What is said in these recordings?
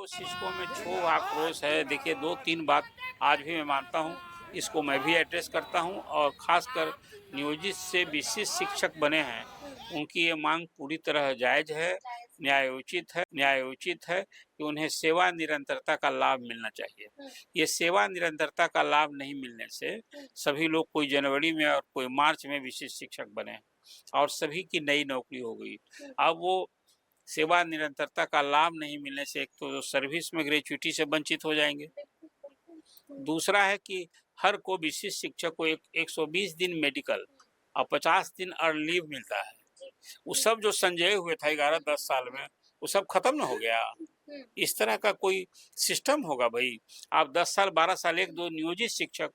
शिक्षकों में क्षोभ, आक्रोश है। देखिए 2-3 बात आज भी मैं मानता हूँ, इसको मैं भी एड्रेस करता हूँ और ख़ासकर नियोजित से विशिष्ट शिक्षक बने हैं, उनकी ये माँग पूरी तरह जायज़ है, न्यायोचित है कि उन्हें सेवा निरंतरता का लाभ मिलना चाहिए। ये सेवा निरंतरता का लाभ नहीं मिलने से सभी लोग कोई जनवरी में और कोई मार्च में विशिष्ट शिक्षक बने और सभी की नई नौकरी हो गई। अब वो सेवा निरंतरता का लाभ नहीं मिलने से एक तो सर्विस में ग्रेच्युटी से वंचित हो जाएँगे। दूसरा है कि हर को विशिष्ट शिक्षक को एक 120 दिन मेडिकल और 50 दिन अर्न लीव मिलता है। वो सब जो संजय हुए था 11-10 साल में, वो सब खत्म ना हो गया। इस तरह का कोई सिस्टम होगा भई। आप 10 साल 12 साल 1-2 नियोजित शिक्षक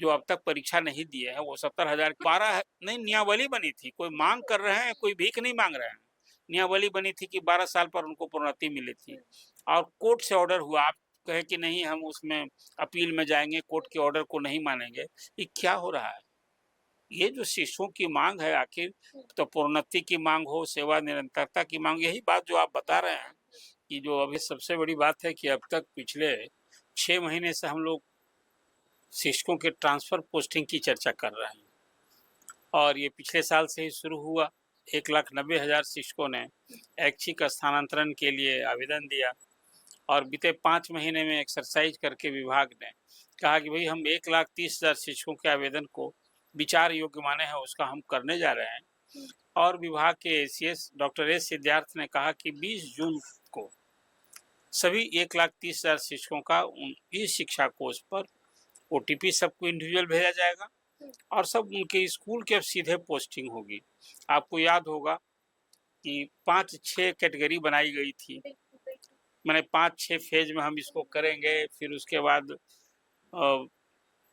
जो अब तक परीक्षा नहीं दिए हैं, वो 70,000 12 नहीं नियमावली बनी थी, कोई माँग कर रहे हैं, कोई भीख नहीं माँग रहे हैं। नियमावली बनी थी कि 12 साल पर उनको प्रोन्नति मिली थी और कोर्ट से ऑर्डर हुआ। आप कहें कि नहीं हम उसमें अपील में जाएँगे, कोर्ट के ऑर्डर को नहीं मानेंगे। ये क्या हो रहा है? ये जो शिष्यों की माँग है आखिर तो प्रोन्नति की माँग हो, सेवा निरंतरता की माँग, यही बात जो आप बता रहे हैं कि जो अभी सबसे बड़ी बात है कि अब तक पिछले 6 महीने से हम लोग शिक्षकों के ट्रांसफ़र पोस्टिंग की चर्चा कर रहे हैं और ये पिछले साल से ही शुरू हुआ। 1,90,000 शिक्षकों ने ऐच्छिक स्थानांतरण के लिए आवेदन दिया और बीते 5 महीने में एक्सरसाइज करके विभाग ने कहा कि भई हम 1,30,000 शिक्षकों के आवेदन को विचार योग्य माने हैं, उसका हम करने जा रहे हैं। और विभाग के एसीएस डॉक्टर एस सिद्धार्थ ने कहा कि 20 जून को सभी 1,30,000 शिक्षकों का इस शिक्षा कोष पर ओटीपी सबको इंडिविजुअल भेजा जाएगा और सब उनके स्कूल के अब सीधे पोस्टिंग होगी। आपको याद होगा कि 5-6 कैटेगरी बनाई गई थी। माने 5-6 फेज में हम इसको करेंगे, फिर उसके बाद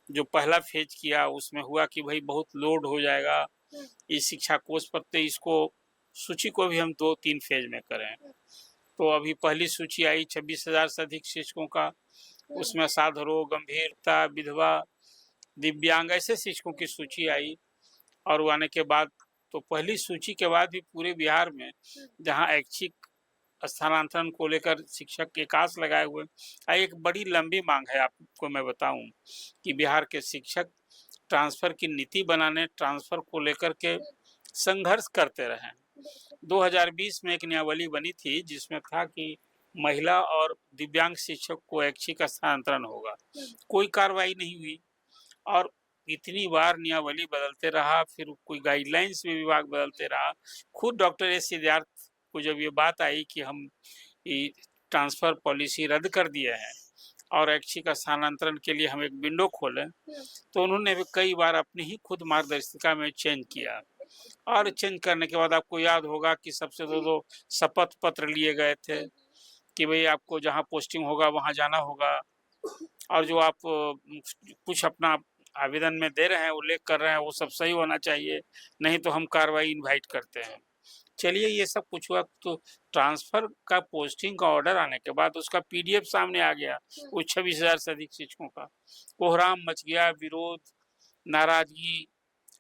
जो पहला फेज किया उसमें हुआ कि भाई बहुत लोड हो जाएगा इस शिक्षा कोष पर, तो इसको सूची को भी हम 2-3 फेज में करें। तो अभी पहली सूची आई 26,000 से अधिक शिक्षकों का, उसमें असाध्य रोग, गंभीरता, विधवा, दिव्यांग ऐसे शिक्षकों की सूची आई और वो आने के बाद तो पहली सूची के बाद भी पूरे बिहार में जहाँ ऐच्छिक स्थानांतरण को लेकर शिक्षक के कास लगाए हुए एक बड़ी लंबी मांग है। आपको मैं बताऊं कि बिहार के शिक्षक ट्रांसफर की नीति बनाने, ट्रांसफर को लेकर के संघर्ष करते रहे। 2020 में एक नियमावली बनी थी जिसमें था कि महिला और दिव्यांग शिक्षक को ऐच्छिक स्थानांतरण होगा, कोई कार्रवाई नहीं हुई और इतनी बार नियमावली बदलते रहा, फिर कोई गाइडलाइंस में विभाग बदलते रहा। खुद डॉक्टर एस सिद्धार्थ को जब ये बात आई कि हम ये ट्रांसफ़र पॉलिसी रद्द कर दिए हैं और ऐच्छिक स्थानांतरण के लिए हम एक विंडो खोलें, तो उन्होंने भी कई बार अपनी ही खुद मार्गदर्शिका में चेंज किया और चेंज करने के बाद आपको याद होगा कि सबसे दो शपथ पत्र लिए गए थे कि भाई आपको जहाँ पोस्टिंग होगा वहाँ जाना होगा और जो आप कुछ अपना आवेदन में दे रहे हैं, उल्लेख कर रहे हैं, वो सब सही होना चाहिए, नहीं तो हम कार्रवाई इनवाइट करते हैं। चलिए ये सब कुछ हुआ तो ट्रांसफ़र का पोस्टिंग का ऑर्डर आने के बाद उसका पीडीएफ सामने आ गया, वो 26,000 से अधिक शिक्षकों का। कोहराम मच गया, विरोध, नाराज़गी,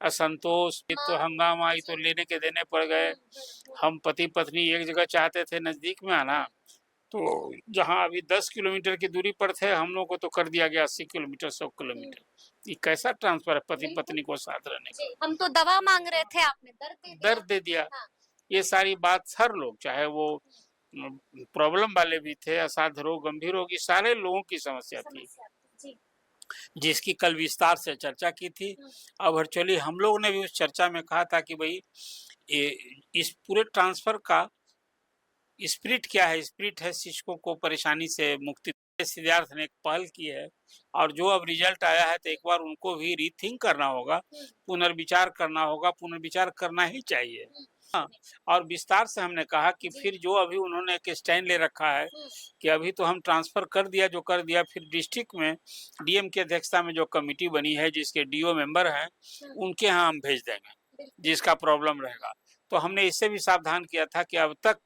असंतोष, ये तो हंगामा, ये तो लेने के देने पड़ गए। हम पति-पत्नी एक जगह चाहते थे नज़दीक में आना, तो जहाँ अभी 10 किलोमीटर की दूरी पर थे, हम लोग को तो कर दिया गया 80 किलोमीटर, 100 किलोमीटर। ये कैसा ट्रांसफ़र है पति-पत्नी को साथ रहने का? हम तो दवा मांग रहे थे, आपने दर्द दे दिया। ये सारी बात हर लोग, चाहे वो प्रॉब्लम वाले भी थे, असाध्य रोग, गंभीर रोग, ये सारे लोगों की समस्या थी, जिसकी कल विस्तार से चर्चा की थी। अब वर्चुअली हम लोगों ने भी उस चर्चा में कहा था कि भाई इस पूरे ट्रांसफ़र का स्पिरिट क्या है? स्पिरिट है शिक्षकों को परेशानी से मुक्ति। सिद्धार्थ ने एक पहल की है और जो अब रिजल्ट आया है तो एक बार उनको भी रीथिंक करना होगा, पुनर्विचार करना होगा, पुनर्विचार करना ही चाहिए। हाँ, और विस्तार से हमने कहा कि फिर जो अभी उन्होंने एक स्टैंड ले रखा है कि अभी तो हम ट्रांसफ़र कर दिया जो कर दिया, फिर डिस्ट्रिक्ट में डीएम की अध्यक्षता में जो कमिटी बनी है जिसके डीओ मेंबर हैं, उनके यहाँ हम भेज देंगे, जिसका प्रॉब्लम रहेगा। तो हमने इससे भी सावधान किया था कि अब तक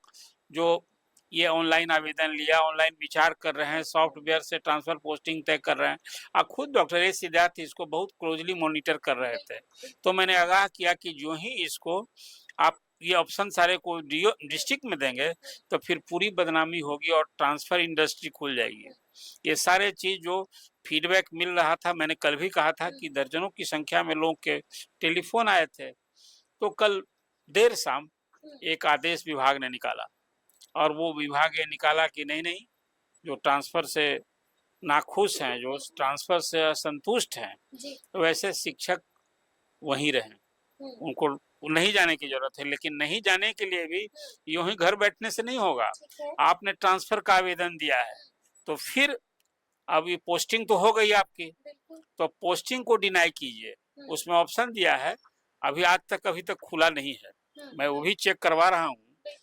जो ये ऑनलाइन आवेदन लिया, ऑनलाइन विचार कर रहे हैं, सॉफ्टवेयर से ट्रांसफ़र पोस्टिंग तय कर रहे हैं और खुद डॉक्टर एस सिद्धार्थ इसको बहुत क्लोजली मॉनिटर कर रहे थे। तो मैंने आगाह किया कि जो ही इसको आप ये ऑप्शन सारे को डिस्ट्रिक्ट में देंगे तो फिर पूरी बदनामी होगी और ट्रांसफर इंडस्ट्री खुल जाएगी। ये सारे चीज जो फीडबैक मिल रहा था, मैंने कल भी कहा था कि दर्जनों की संख्या में लोगों के टेलीफोन आए थे। तो कल देर शाम एक आदेश विभाग ने निकाला और वो विभाग ये निकाला कि नहीं नहीं, जो ट्रांसफर से नाखुश हैं, जो ट्रांसफर से असंतुष्ट हैं, तो वैसे शिक्षक वहीं रहें, उनको नहीं जाने की जरूरत है। लेकिन नहीं जाने के लिए भी यूं ही घर बैठने से नहीं होगा। आपने ट्रांसफर का आवेदन दिया है तो फिर अब ये पोस्टिंग तो हो गई आपकी, तो पोस्टिंग को डिनाई कीजिए। उसमें ऑप्शन दिया है, अभी अभी तक खुला नहीं है, मैं वो भी चेक करवा रहा हूँ।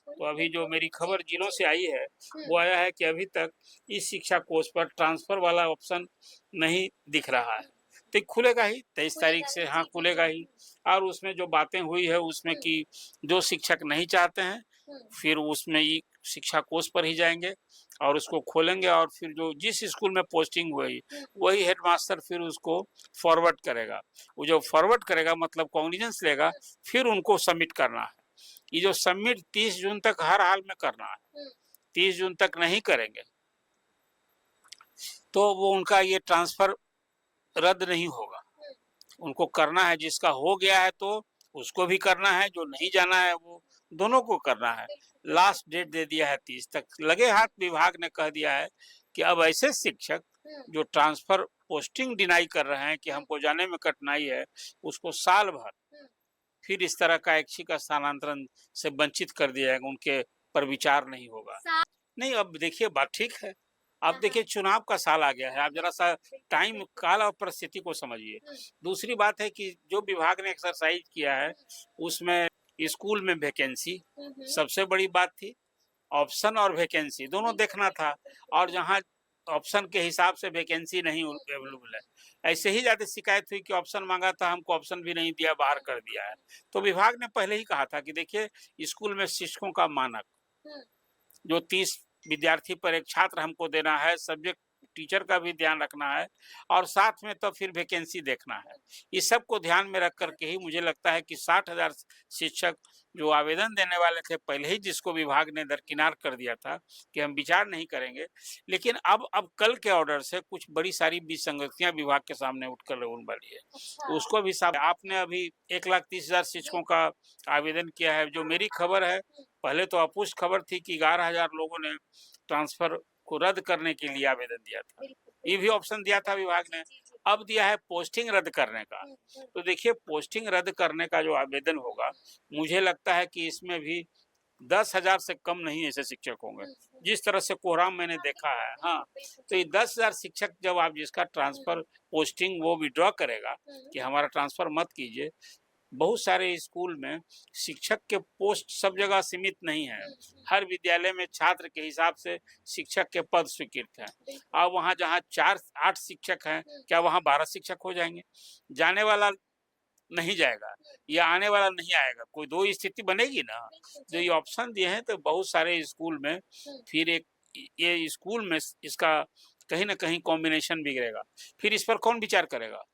तो अभी जो मेरी खबर जिलों से आई है वो आया है कि अभी तक इस शिक्षा कोर्स पर ट्रांसफर वाला ऑप्शन नहीं दिख रहा है। तो खुलेगा ही 23 तारीख से, हाँ खुलेगा ही। और उसमें जो बातें हुई है उसमें कि जो शिक्षक नहीं चाहते हैं फिर उसमें ही शिक्षा कोर्स पर ही जाएंगे और उसको खोलेंगे और फिर जो जिस स्कूल में पोस्टिंग हुई वही हेडमास्टर फिर उसको फॉरवर्ड करेगा। वो जो फॉरवर्ड करेगा मतलब कॉग्निजेंस लेगा, फिर उनको सबमिट करना है। ये जो सबमिट 30 जून तक हर हाल में करना है, 30 जून तक नहीं करेंगे तो वो उनका ये ट्रांसफर रद्द नहीं होगा। उनको करना है, जिसका हो गया है तो उसको भी करना है, जो नहीं जाना है वो दोनों को करना है। लास्ट डेट दे दिया है 30 तक। लगे हाथ विभाग ने कह दिया है कि अब ऐसे शिक्षक जो ट्रांसफर पोस्टिंग डिनाई कर रहे हैं कि हमको जाने में कठिनाई है, उसको साल भर फिर इस तरह का ऐच्छिक स्थानांतरण से वंचित कर दिया जाएगा, उनके पर विचार नहीं होगा। नहीं, अब देखिए बात ठीक है। अब देखिए चुनाव का साल आ गया है, आप जरा सा टाइम काल और परिस्थिति को समझिए। दूसरी बात है कि जो विभाग ने एक्सरसाइज किया है उसमें स्कूल में वैकेंसी सबसे बड़ी बात थी। ऑप्शन और वैकेंसी दोनों देखना था, और जहाँ ऑप्शन के हिसाब से वैकेंसी नहीं अवेलेबल है, ऐसे ही ज्यादा शिकायत हुई कि ऑप्शन मांगा था, हमको ऑप्शन भी नहीं दिया, बाहर कर दिया है। तो विभाग ने पहले ही कहा था कि देखिए स्कूल में शिक्षकों का मानक जो 30 विद्यार्थी पर एक छात्र हमको देना है, सब्जेक्ट टीचर का भी ध्यान रखना है और साथ में तो फिर वैकेंसी देखना है। इस सब को ध्यान में रख करके ही मुझे लगता है कि 60,000 शिक्षक जो आवेदन देने वाले थे पहले ही, जिसको विभाग ने दरकिनार कर दिया था कि हम विचार नहीं करेंगे, लेकिन अब कल के ऑर्डर से कुछ बड़ी सारी विसंगतियां विभाग के सामने उठकर लगने वाली है। तो उसको भी साफ, आपने अभी 1,30,000 शिक्षकों का आवेदन किया है। जो मेरी खबर है, पहले तो अपुष्ट खबर थी कि 11,000 लोगों ने ट्रांसफर को रद्द करने के लिए आवेदन दिया था, ये भी ऑप्शन दिया था विभाग ने। अब दिया है पोस्टिंग रद्द करने का। तो देखिए पोस्टिंग रद्द करने का जो आवेदन होगा, मुझे लगता है कि इसमें भी 10,000 से कम नहीं ऐसे शिक्षक होंगे, जिस तरह से कोहराम मैंने देखा है। हाँ, तो ये 10,000 शिक्षक जब आप जिसका ट्रांसफर पोस्टिंग वो विड्रॉ करेगा कि हमारा ट्रांसफर मत कीजिए। बहुत सारे स्कूल में शिक्षक के पोस्ट सब जगह सीमित नहीं है, हर विद्यालय में छात्र के हिसाब से शिक्षक के पद स्वीकृत हैं। अब वहाँ जहाँ 4-8 शिक्षक हैं, क्या वहाँ 12 शिक्षक हो जाएंगे? जाने वाला नहीं जाएगा या आने वाला नहीं आएगा, कोई दो स्थिति बनेगी ना। जो ये ऑप्शन दिए हैं तो बहुत सारे स्कूल में फिर एक ये स्कूल में इसका कहीं ना कहीं कॉम्बिनेशन बिगड़ेगा, फिर इस पर कौन विचार करेगा?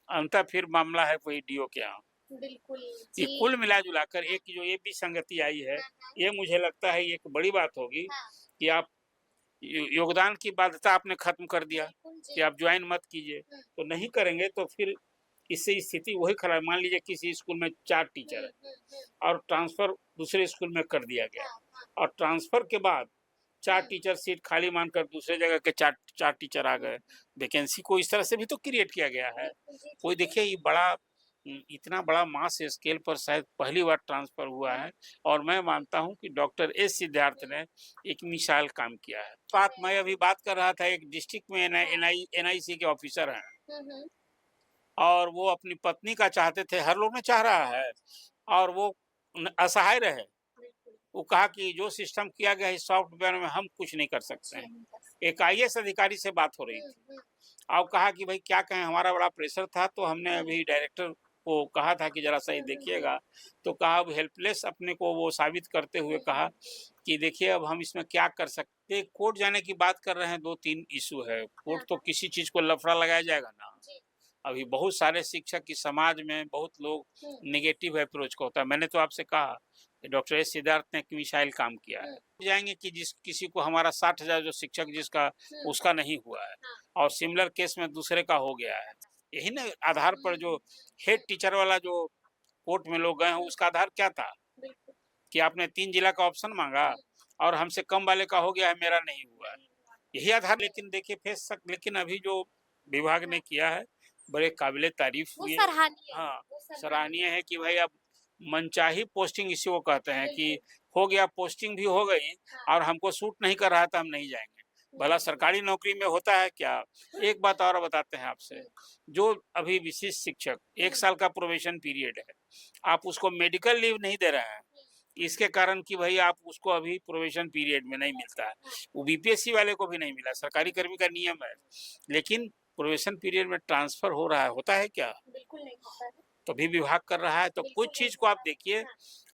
अंततः फिर मामला है वही डीओ के यहाँ। बिल्कुल ये जी। कुल मिला-जुला कर एक जो ये भी संगति आई है, ये मुझे लगता है एक बड़ी बात होगी कि आप योगदान की बाध्यता आपने खत्म कर दिया कि आप ज्वाइन मत कीजिए। तो नहीं करेंगे तो फिर इससे स्थिति वही खराब। मान लीजिए किसी स्कूल में 4 टीचर है और ट्रांसफर दूसरे स्कूल में कर दिया गया, और ट्रांसफर के बाद 4 टीचर सीट खाली मानकर दूसरे जगह के 4 टीचर आ गए। वैकेंसी को इस तरह से भी तो क्रिएट किया गया है। कोई देखिए ये बड़ा इतना बड़ा मास स्केल पर शायद पहली बार ट्रांसफर हुआ है, और मैं मानता हूं कि डॉक्टर एस सिद्धार्थ ने एक मिसाल काम किया है। बात मैं अभी बात कर रहा था, एक डिस्ट्रिक्ट में एनआईसी के ऑफिसर हैं और वो अपनी पत्नी का चाहते थे, हर लोग ने चाह रहा है, और वो असहाय रहे। वो कहा कि जो सिस्टम किया गया है सॉफ्टवेयर में हम कुछ नहीं कर सकते हैं। एक आईएएस अधिकारी से बात हो रही थी, अब कहा कि भाई क्या कहें, हमारा बड़ा प्रेशर था, तो हमने अभी डायरेक्टर को कहा था कि जरा सा ये देखिएगा। तो कहा अब हेल्पलेस अपने को वो साबित करते हुए कहा कि देखिए अब हम इसमें क्या कर सकते। कोर्ट जाने की बात कर रहे हैं, 2-3 इशू है, कोर्ट तो किसी चीज को लफड़ा लगाया जाएगा ना, अभी बहुत सारे शिक्षक की समाज में बहुत लोग नेगेटिव अप्रोच का होता है। मैंने तो आपसे कहा कि डॉक्टर एस सिद्धार्थ ने एक मिसाइल काम किया है। जाएंगे कि जिस किसी को हमारा 60,000 जो शिक्षक जिसका उसका नहीं हुआ है और सिमिलर केस में दूसरे का हो गया है। यही ना आधार पर जो हेड टीचर वाला जो कोर्ट में लोग गए हैं उसका आधार क्या था कि आपने 3 जिला का ऑप्शन मांगा और हमसे कम वाले का हो गया है, मेरा नहीं हुआ है। यही आधार। लेकिन देखिए लेकिन अभी जो विभाग ने किया है बड़े काबिले तारीफ वो हुई है। सराहनीय है, हाँ, वो सराहनीय है कि भाई अब मनचाही पोस्टिंग इसी को कहते हैं कि हो गया, पोस्टिंग भी हो गई और हमको सूट नहीं कर रहा था, हम नहीं जाएंगे। भला सरकारी नौकरी में होता है क्या? एक बात और बताते हैं आपसे, जो अभी विशिष्ट शिक्षक 1 साल का प्रोबेशन पीरियड है, आप उसको मेडिकल लीव नहीं दे रहे हैं, इसके कारण कि भाई आप उसको अभी प्रोबेशन पीरियड में नहीं मिलता है। वो बीपीएससी वाले को भी नहीं मिला, सरकारी कर्मी का नियम है। लेकिन प्रोबेशन पीरियड में ट्रांसफर हो रहा है, होता है क्या? बिल्कुल नहीं होता है। तो भी विभाग कर रहा है। तो कुछ चीज को आप देखिए,